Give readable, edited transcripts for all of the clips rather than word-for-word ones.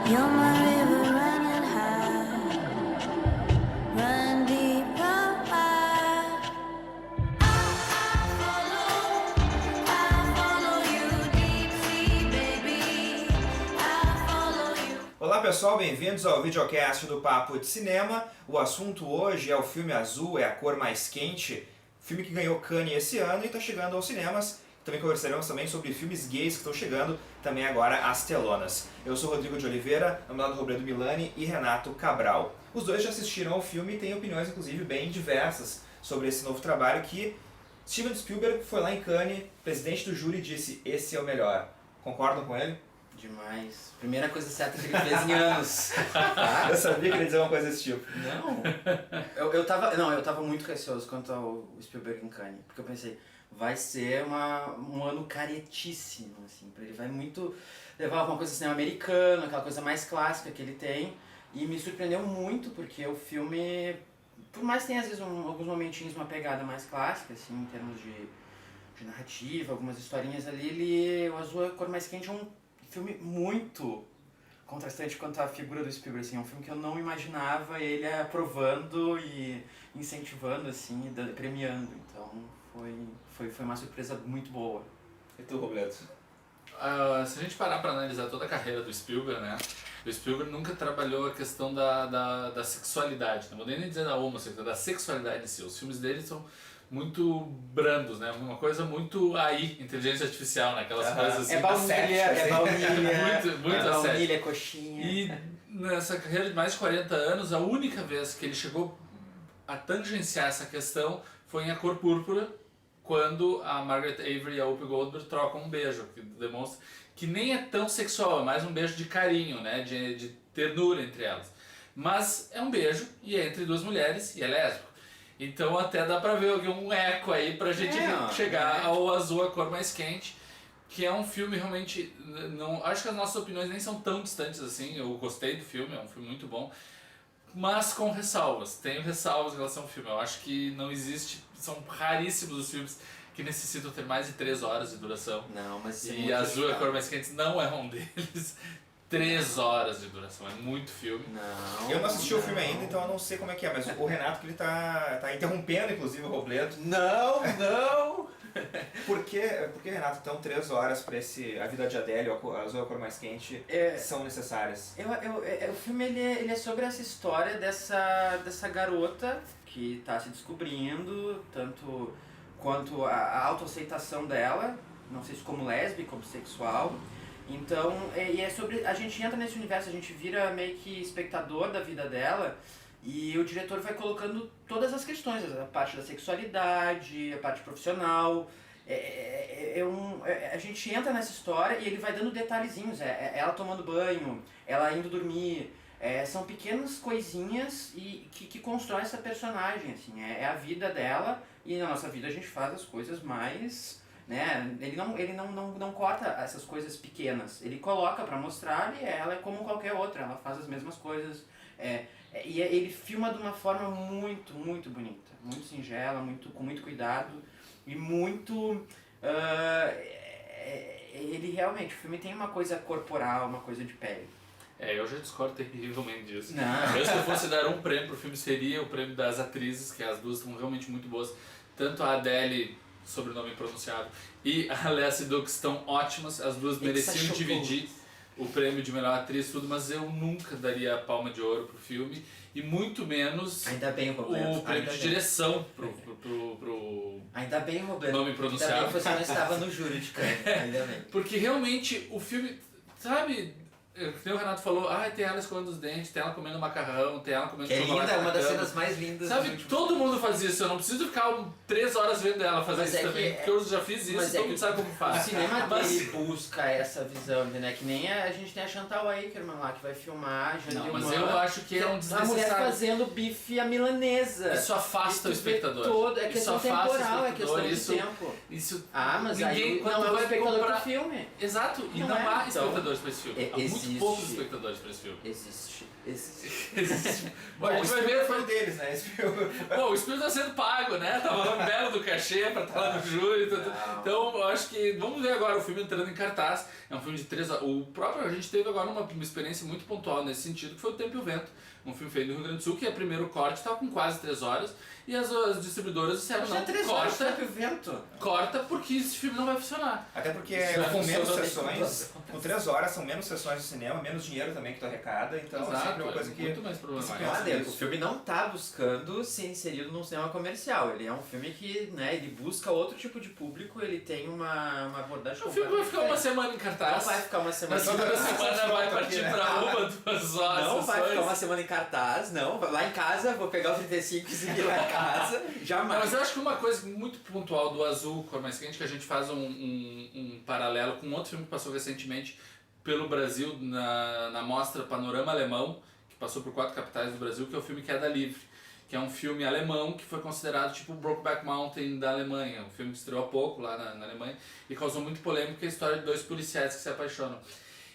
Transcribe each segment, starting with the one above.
You're my river running high, run deep, run wide. I follow you deep sea, baby. I follow you. Olá pessoal, bem-vindos ao videocast do Papo de Cinema. O assunto hoje é o filme Azul, é a cor mais quente, filme que ganhou Cannes esse ano e está chegando aos cinemas. Também conversaremos também sobre filmes gays que estão chegando também agora às telonas. Eu sou Rodrigo de Oliveira, ao meu lado Robledo Milani e Renato Cabral. Os dois já assistiram ao filme e têm opiniões inclusive bem diversas sobre esse novo trabalho que Steven Spielberg foi lá em Cannes, presidente do júri, disse: esse é o melhor. Concordam com ele? Demais. Primeira coisa certa que ele fez em anos. Eu sabia que ele ia dizer uma coisa desse tipo. Não. Eu tava muito receoso quanto ao Spielberg em Cannes, porque eu pensei, vai ser um ano caretíssimo, assim, ele vai muito levar alguma coisa assim americana, aquela coisa mais clássica que ele tem, e me surpreendeu muito, porque o filme, por mais que tenha às vezes alguns momentinhos uma pegada mais clássica, assim, em termos de narrativa, algumas historinhas ali, o Azul, a Cor Mais Quente é um filme muito contrastante quanto à figura do Spielberg, assim, é um filme que eu não imaginava ele aprovando e incentivando, assim, e premiando, então foi uma surpresa muito boa. E tu, Robledo? Se a gente parar para analisar toda a carreira do Spielberg, né? O Spielberg nunca trabalhou a questão da sexualidade, não vou nem dizer da homossexualidade, da sexualidade em si. Os filmes dele são muito brandos, né? Uma coisa muito AI, inteligência artificial, né? Aquelas coisas assim. É baunilha, muito baunilha, coxinha. E nessa carreira de mais de 40 anos, a única vez que ele chegou a tangenciar essa questão foi em A Cor Púrpura, quando a Margaret Avery e a Whoopi Goldberg trocam um beijo, que demonstra que nem é tão sexual, é mais um beijo de carinho, né? De ternura entre elas. Mas é um beijo e é entre duas mulheres e é lésbico. Então até dá pra ver um eco aí pra gente chegar ao Azul, a Cor Mais Quente, que é um filme realmente, não, acho que as nossas opiniões nem são tão distantes assim. Eu gostei do filme, é um filme muito bom, mas com ressalvas. Tenho ressalvas em relação ao filme. Eu acho que não existe, são raríssimos os filmes que necessitam ter mais de 3 horas de duração. Não, mas e Azul, a Cor Mais Quente não é um deles. 3 horas de duração, é muito filme. Não. Eu não assisti o filme ainda, então eu não sei como é que é, mas o Renato que ele tá interrompendo, inclusive, o Robledo. Não! Por que, Renato, então 3 horas pra A Vida de Adele, a Azul, a Cor Mais Quente, são necessárias? O filme ele é sobre essa história dessa garota que tá se descobrindo, tanto quanto a autoaceitação dela, não sei se como lésbica, como sexual. Então, e é sobre, a gente entra nesse universo, a gente vira meio que espectador da vida dela, e o diretor vai colocando todas as questões, a parte da sexualidade, a parte profissional. A gente entra nessa história e ele vai dando detalhezinhos, ela tomando banho, ela indo dormir, são pequenas coisinhas que constroem essa personagem, assim, é a vida dela, e na nossa vida a gente faz as coisas mais, né? Ele não corta essas coisas pequenas, ele coloca pra mostrar, e ela é como qualquer outra, ela faz as mesmas coisas, e ele filma de uma forma muito, muito bonita, muito singela, com muito cuidado, e muito... ele realmente, o filme tem uma coisa corporal, uma coisa de pele. Eu já discordo terrivelmente disso. Não. Se eu fosse dar um prêmio pro filme, seria o prêmio das atrizes, que as duas estão realmente muito boas. Tanto a Adele, sobrenome impronunciável, e a Lea Seydoux estão ótimas, as duas mereciam dividir o prêmio de melhor atriz, tudo, mas eu nunca daria a palma de ouro pro filme, e muito menos Ainda bem, Roberto. o prêmio de direção pro Ainda bem, Roberto. nome impronunciável. Ainda bem que você não estava no júri de Cannes. Ainda bem. Porque realmente o filme, sabe, que o Renato falou, tem ela escovando os dentes, tem ela comendo macarrão, tem ela comendo Que é chocolate linda, é na uma das cama. cenas mais lindas. Sabe, todo mundo faz isso, eu não preciso ficar 3 horas vendo ela fazer Mas isso também, porque eu já fiz isso, todo mundo sabe como O faz. cinema Mas- dele busca essa visão, né? Que nem a gente tem a Chantal Akerman lá, que vai filmar a Não, mas eu acho que é um a mulher desnecessário. fazendo bife à milanesa. Isso afasta o E tu vê espectador. É Isso questão afasta o temporal, é espectador, questão de tempo. Isso Mas ninguém, aí quando não é o vai espectador comprar... do filme. Exato, e Não não é, há então. espectadores para esse filme. Muitas Existe. poucos espectadores pra esse filme. Existe. Bom, a gente vai Foi ver. foi deles, né? Esse filme. Bom, o Espírito tá sendo pago, né? Tava belo do cachê pra estar lá no júri. Não. Então, eu acho que. Vamos ver agora o filme entrando em cartaz. É um filme de 3 horas. O próprio, a gente teve agora uma experiência muito pontual nesse sentido, que foi O Tempo e o Vento. Um filme feito no Rio Grande do Sul, que é o primeiro corte, tava com quase 3 horas. E as distribuidoras disseram, Já não, 3 horas, corta, Tempo e Vento. corta, porque esse filme não vai funcionar. Até porque Isso com menos funciona sessões, com 3 horas são menos sessões de cinema, menos dinheiro também que tu arrecada, então é sempre uma coisa que... muito mais problemático. Olha, o filme não tá buscando ser inserido num cinema comercial. Ele é um filme que, né, ele busca outro tipo de público, ele tem uma abordagem O filme vai ficar uma semana em cartaz. Não vai ficar uma Na semana em segunda cartaz. semana vai Aqui, partir né? pra 1, 2 horas. Não vai ficar uma semana em cartaz, não. Lá em casa, vou pegar o 35 e seguir lá em casa. Não, Jamais. mas eu acho que uma coisa muito pontual do Azul, Cor Mais Quente, que a gente faz um paralelo com outro filme que passou recentemente pelo Brasil na mostra Panorama Alemão, que passou por 4 capitais do Brasil, que é o filme Queda Livre, que é um filme alemão que foi considerado tipo o Brokeback Mountain da Alemanha, um filme que estreou há pouco lá na Alemanha e causou muito polêmica, a história de 2 policiais que se apaixonam.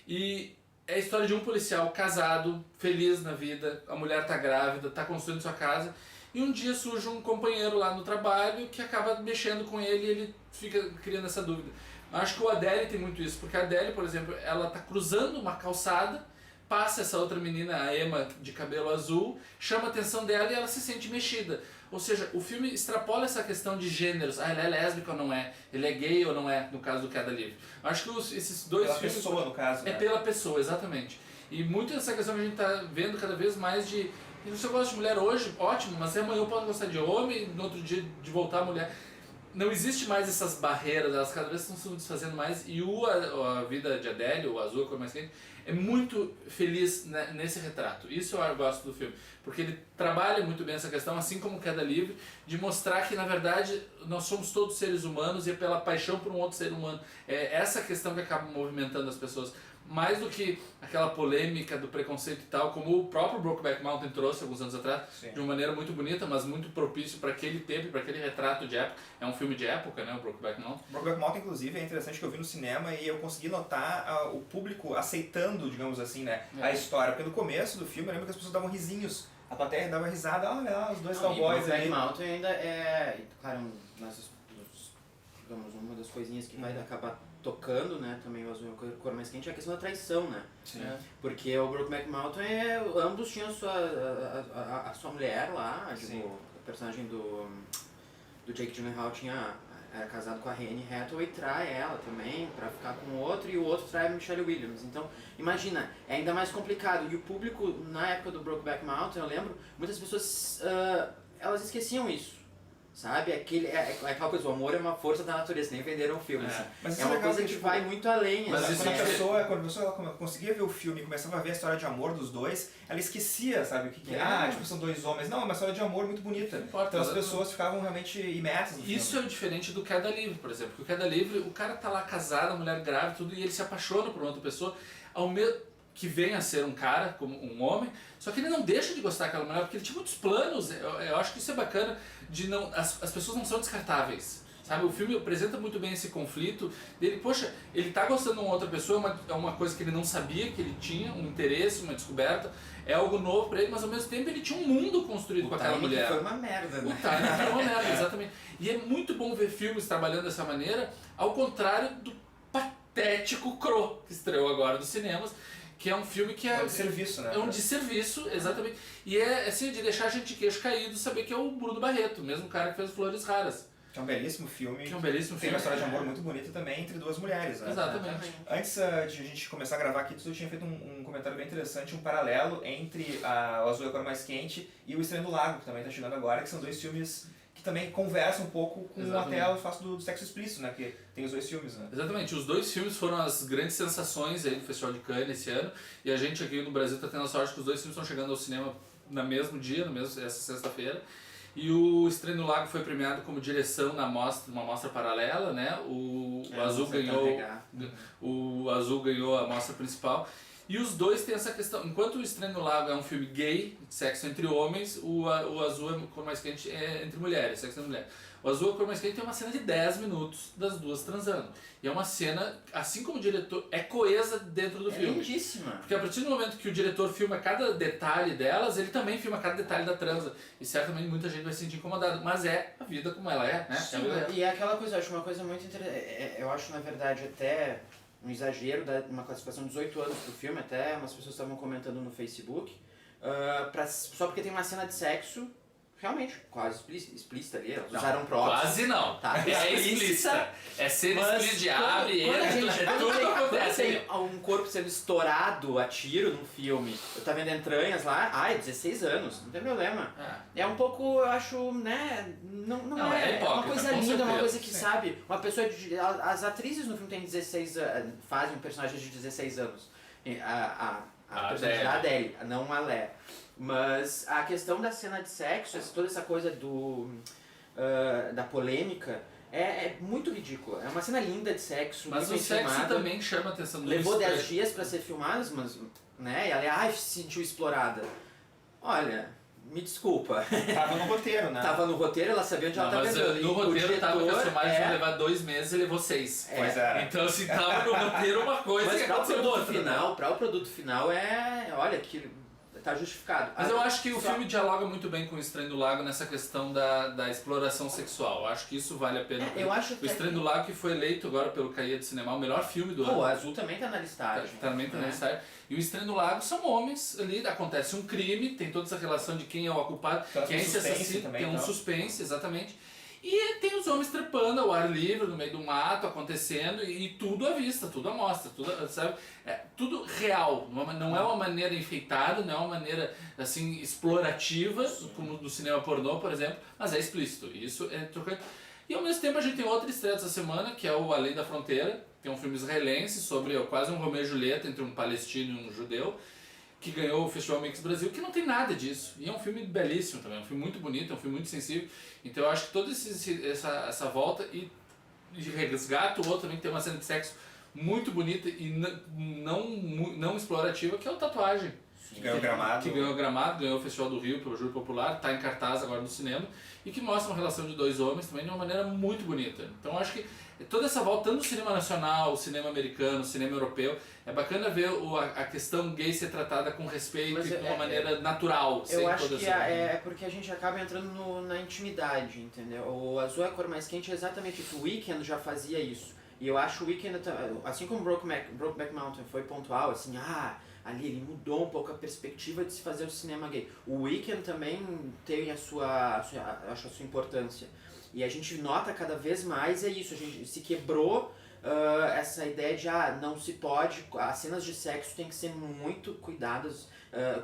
E é a história de um policial casado, feliz na vida, a mulher tá grávida, tá construindo sua casa, e um dia surge um companheiro lá no trabalho que acaba mexendo com ele e ele fica criando essa dúvida. Eu acho que o Adele tem muito isso, porque a Adele, por exemplo, ela tá cruzando uma calçada, passa essa outra menina, a Emma, de cabelo azul, chama a atenção dela e ela se sente mexida. Ou seja, o filme extrapola essa questão de gêneros. Ah, ele é lésbica ou não é? Ele é gay ou não é, no caso do Queda Livre. Eu acho que esses dois Pela filmes... pessoa, no caso, É né? pela pessoa, exatamente. E muito essa questão que a gente tá vendo cada vez mais de... Se eu gosto de mulher hoje, ótimo, mas amanhã eu posso gostar de homem, no outro dia de voltar a mulher. Não existe mais essas barreiras, elas cada vez estão se desfazendo mais. E a vida de Adele, o Azul, a Cor Mais Quente, é muito feliz nesse retrato. Isso eu gosto do filme. Porque ele trabalha muito bem essa questão, assim como Queda Livre, de mostrar que, na verdade, nós somos todos seres humanos e é pela paixão por um outro ser humano. É essa questão que acaba movimentando as pessoas. Mais do que aquela polêmica do preconceito e tal, como o próprio Brokeback Mountain trouxe alguns anos atrás, Sim. de uma maneira muito bonita, mas muito propício para aquele tempo, para aquele retrato de época. É um filme de época, né, o Brokeback Mountain. Brokeback Mountain, inclusive, é interessante que eu vi no cinema e eu consegui notar o público aceitando, digamos assim, né, a história. Porque no começo do filme eu lembro que as pessoas davam risinhos. A plateia dava risada, olha lá, os dois cowboys Brokeback ali. Mountain ainda é, claro, digamos, uma das coisinhas que vai acabar tocando, né, também o Azul e a Cor Mais Quente, é a questão da traição, né? Sim. Porque o Brokeback Mountain, ambos tinham a sua mulher lá, Sim. tipo, o personagem do Jake Gyllenhaal era casado com a Anne Hathaway, trai ela também pra ficar com o outro, e o outro trai a Michelle Williams. Então, imagina, é ainda mais complicado. E o público, na época do Brokeback Mountain, eu lembro, muitas pessoas, elas esqueciam isso. Sabe? Aquela coisa, o amor é uma força da natureza, nem venderam o filme. Assim. Mas isso É uma legal coisa que, que tipo, vai muito além. mas assim. isso Quando é- a pessoa ela conseguia ver o filme e começava a ver a história de amor dos dois, ela esquecia, sabe, o que é. Ah, tipo, são dois homens. Não, é uma história de amor muito bonita. Não importa, Então as exatamente. pessoas ficavam realmente imersas no Isso filme. é diferente do Queda Livre, por exemplo. Porque o Queda Livre, o cara tá lá casado, a mulher grávida, tudo, e ele se apaixona por outra pessoa, ao mesmo que vem a ser um cara, como um homem, só que ele não deixa de gostar daquela mulher, porque ele tinha muitos planos. Eu acho que isso é bacana, de não, as pessoas não são descartáveis. Sabe, o filme apresenta muito bem esse conflito dele, poxa, ele tá gostando de uma outra pessoa, é uma coisa que ele não sabia que ele tinha, um interesse, uma descoberta, é algo novo pra ele, mas ao mesmo tempo ele tinha um mundo construído com aquela mulher. Foi uma merda, O né? timing foi uma merda, exatamente. E é muito bom ver filmes trabalhando dessa maneira, ao contrário do patético Crow, que estreou agora nos cinemas, que é um filme que É um desserviço, né? é um desserviço, exatamente. E é assim, de deixar a gente de queixo caído saber que é o Bruno Barreto, o mesmo cara que fez Flores Raras. Que é um belíssimo filme. Que é um belíssimo Tem filme. uma história de amor muito bonita também entre duas mulheres, né? Exatamente. Antes de a gente começar a gravar aqui, tu tinha feito um comentário bem interessante, um paralelo entre o Azul e a Cor Mais Quente e o Estranho do Lago, que também está chegando agora, que são dois filmes que também conversam um pouco com Exatamente. até o fato do sexo explícito, né? Que tem os dois filmes, né? Exatamente, os dois filmes foram as grandes sensações aí do Festival de Cannes esse ano, e a gente aqui no Brasil está tendo a sorte que os dois filmes estão chegando ao cinema no mesmo dia, essa sexta-feira. E o Estranho do Lago foi premiado como direção numa mostra paralela, né? O Azul ganhou a mostra principal. E os dois têm essa questão. Enquanto o Estranho no Lago é um filme gay, sexo entre homens, o Azul, a Cor Mais Quente, é entre mulheres, sexo entre mulheres. O Azul, a Cor Mais Quente, tem uma cena de 10 minutos das duas transando. E é uma cena, assim como o diretor, é coesa dentro do É filme. lindíssima. Porque a partir do momento que o diretor filma cada detalhe delas, ele também filma cada detalhe da transa. E certamente muita gente vai se sentir incomodada. Mas é a vida como ela é, né? Sim, É a vida real. e é aquela coisa, eu acho uma coisa muito interessante. Eu acho, na verdade, até um exagero da uma classificação de 18 anos pro filme, até umas pessoas estavam comentando no Facebook, só porque tem uma cena de sexo realmente quase explícita ali, elas usaram prótese. Quase não. Tá, É explícita. explícita. É ser Mas explícito, abre, quando a entra, gente tudo quando acontece. tem um corpo sendo estourado a tiro num filme, eu tá vendo entranhas lá, 16 anos, não tem problema. É um pouco, eu acho, né, não é é hipócrita, uma coisa com linda, certeza, uma coisa que, sim. sabe, uma pessoa, as atrizes no filme têm 16 anos, fazem um personagem de 16 anos. A personagem da Adele, não a Lé. Mas a questão da cena de sexo, toda essa coisa da polêmica, é muito ridícula. É uma cena linda de sexo, Mas muito o bem sexo filmada. também chama a atenção do Levou estranho. 10 dias pra ser filmada, mas, né, e ela se sentiu explorada. Olha, me desculpa. Tava no roteiro, né? Tava no roteiro, ela sabia onde Não, ela tava mas pegando. no roteiro tava que a filmagem ia é, levar 2 meses e levou 6. Pois é. Então assim, tava no roteiro uma coisa mas e para o aconteceu produto outra. final, para o produto final olha que tá justificado. Mas eu acho que o Só- filme dialoga muito bem com o Estranho do Lago nessa questão da exploração sexual. Eu acho que isso vale a pena. Eu acho O que Estranho do Lago, que foi eleito agora pelo Cahiers de Cinema, o melhor filme do o ano. Azul também tá na listagem. Também tá na né? listagem. E o Estranho do Lago são homens ali, acontece um crime, tem toda essa relação de quem é o culpado, Então, quem é tem esse suspense assassino, também, tem um então. suspense, exatamente. E tem os homens trepando ao ar livre, no meio do mato, acontecendo, e tudo à vista, tudo à mostra, tudo, sabe? Tudo real, não é uma maneira enfeitada, não é uma maneira assim explorativa, como do cinema pornô, por exemplo, mas é explícito. Isso é trocante. E ao mesmo tempo a gente tem outra estreia dessa semana, que é o Além da Fronteira, que é um filme israelense sobre quase um Romeu e Julieta entre um palestino e um judeu, que ganhou o Festival Mix Brasil, que não tem nada disso. E é um filme belíssimo também, é um filme muito bonito, é um filme muito sensível. Então eu acho que toda essa volta e resgata o outro também, que tem uma cena de sexo muito bonita e não explorativa, que é o Tatuagem. Que ganhou o Gramado. Que ganhou o Gramado, ganhou o Festival do Rio pelo Júri Popular, está em cartaz agora no cinema, e que mostra uma relação de dois homens também de uma maneira muito bonita. Então eu acho que toda essa volta, tanto no cinema nacional, o cinema americano, o cinema europeu, é bacana ver a questão gay ser tratada com respeito Mas e de uma maneira natural. sem Eu acho toda que essa- é porque a gente acaba entrando na intimidade, entendeu? O Azul é a Cor Mais Quente é exatamente isso. O Weekend já fazia isso. E eu acho o Weekend, assim como Brokeback Mountain foi pontual, assim, ali ele mudou um pouco a perspectiva de se fazer o cinema gay. O Weekend também tem acho a sua importância. E a gente nota cada vez mais isso, a gente se quebrou essa ideia de não se pode, as cenas de sexo têm que ser muito cuidadas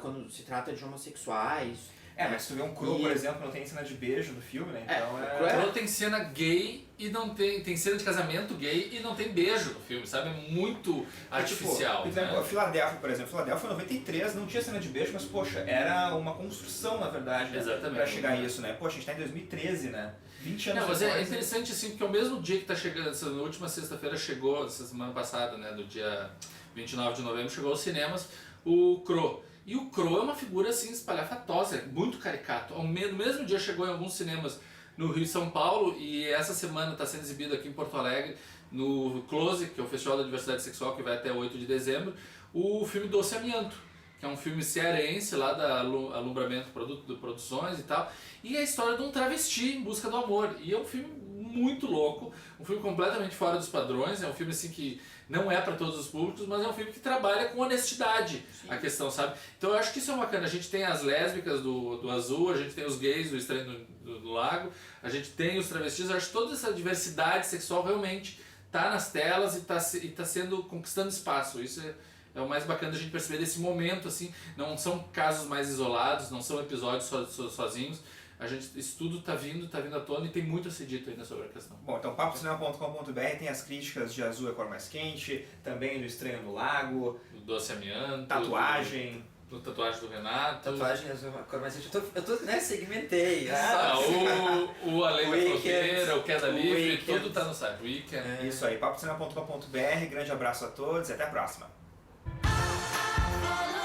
quando se trata de homossexuais. Mas se tu vê um Cru, por exemplo, não tem cena de beijo no filme, né? Então o Cru O Cru tem cena gay e não tem cena de casamento gay e não tem beijo no filme, sabe? É muito artificial. Tipo, né? Filadélfia, por exemplo. Filadélfia 93 não tinha cena de beijo, mas poxa, era uma construção, na verdade, né? Exatamente. Pra chegar a isso, né? Poxa, a gente tá em 2013, né? 20 anos Não, mas depois. é interessante assim, porque ao mesmo dia que tá chegando, na última sexta-feira chegou, essa semana passada, né, do dia 29 de novembro, chegou aos cinemas o Cro. E o Cro é uma figura assim espalhafatosa, muito caricato. No mesmo dia chegou em alguns cinemas no Rio e São Paulo, e essa semana está sendo exibido aqui em Porto Alegre, no Close, que é o Festival da Diversidade Sexual, que vai até 8 de dezembro, o filme Doce Amianto, que é um filme cearense lá da Alumbramento Produções e tal, e é a história de um travesti em busca do amor. E é um filme muito louco, um filme completamente fora dos padrões, é um filme assim que não é para todos os públicos, mas é um filme que trabalha com honestidade. Sim. A questão, sabe? Então eu acho que isso é bacana. A gente tem as lésbicas do Azul, a gente tem os gays do Estranho do Lago, a gente tem os travestis. Eu acho que toda essa diversidade sexual realmente tá nas telas e tá sendo conquistando espaço. Isso é o mais bacana da gente perceber desse momento, assim. Não são casos mais isolados, não são episódios sozinhos. Isso tudo tá vindo à tona e tem muito a ser dito ainda sobre a questão. Bom, então papocinema.com.br tem as críticas de Azul é a Cor Mais Quente, também do Estranho no Lago, Do Doce Amianto, Tatuagem. do Tatuagem do Renato. Tatuagem Azul é a Cor Mais Quente. Eu tô né, segmentei. O Além da Fronteira, o Queda Livre, Weekend. tudo tá no site. Weekend. Isso aí, papocinema.com.br, grande abraço a todos e até a próxima. I follow